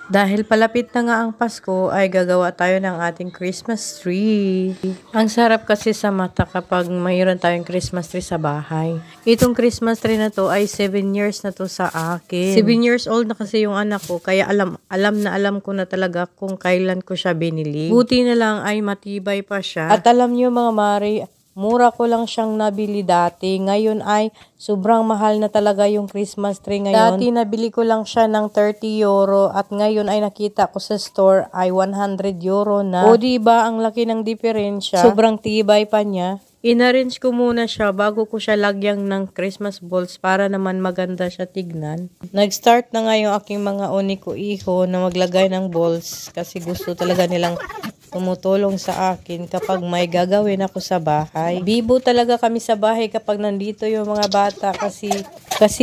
Dahil palapit na nga ang Pasko, ay gagawa tayo ng ating Christmas tree. Ang sarap kasi sa mata kapag mayroon tayong Christmas tree sa bahay. Itong Christmas tree na to ay 7 years na to sa akin. 7 years old na kasi yung anak ko, kaya alam ko na talaga kung kailan ko siya binili. Buti na lang ay matibay pa siya. At alam niyo mga mare, mura ko lang siyang nabili dati. Ngayon ay sobrang mahal na talaga yung Christmas tree ngayon. Dati nabili ko lang siya ng 30 euro at ngayon ay nakita ko sa store ay 100 euro na. O diba ang laki ng diferensya? Sobrang tibay pa niya. In-arrange ko muna siya bago ko siya lagyan ng Christmas balls para naman maganda siya tignan. Nag-start na nga yung aking mga oniko-iho na maglagay ng balls kasi gusto talaga nilang tumutulong sa akin kapag may gagawin ako sa bahay. Bibo talaga kami sa bahay kapag nandito yung mga bata kasi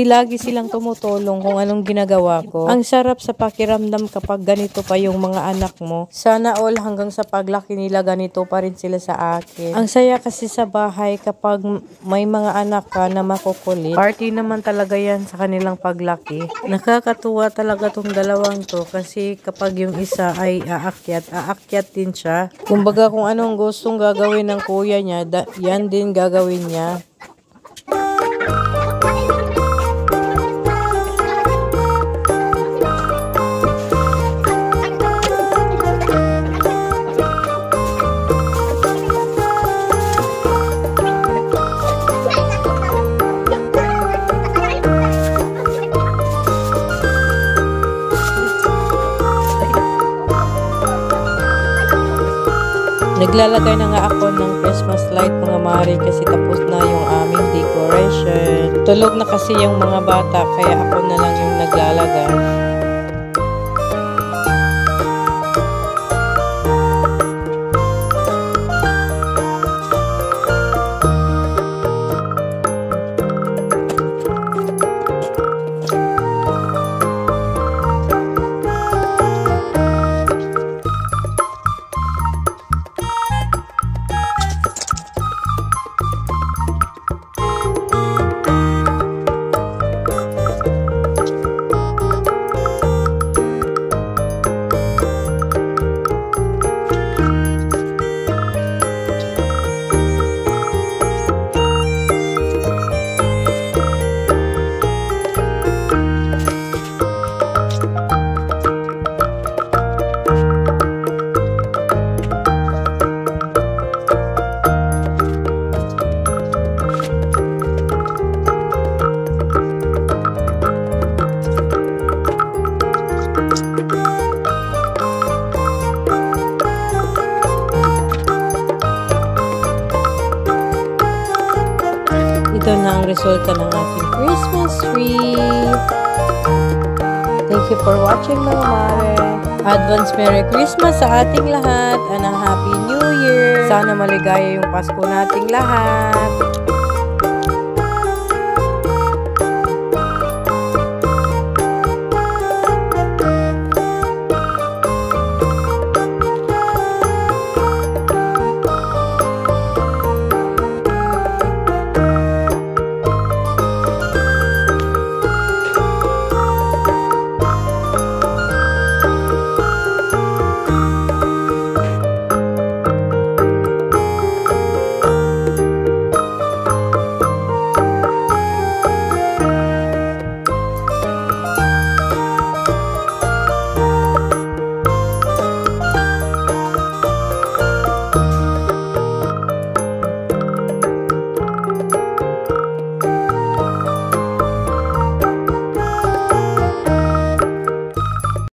lagi silang tumutulong kung anong ginagawa ko. Ang sarap sa pakiramdam kapag ganito pa yung mga anak mo. Sana all hanggang sa paglaki nila ganito pa rin sila sa akin. Ang saya kasi sa bahay kapag may mga anak ka na makukulit. Party naman talaga yan sa kanilang paglaki. Nakakatuwa talaga tong dalawang to kasi kapag yung isa ay aakyat din siya. Kumbaga kung anong gustong gagawin ng kuya niya, yan din gagawin niya. Naglalagay na nga ako ng Christmas light mga mare kasi tapos na yung aming decoration. Tulog na kasi yung mga bata kaya ako na lang yung naglalagay. Ito na ang resulta ng ating Christmas tree. Thank you for watching mga mare. Advance Merry Christmas sa ating lahat and a Happy New Year. Sana maligaya yung Pasko nating lahat.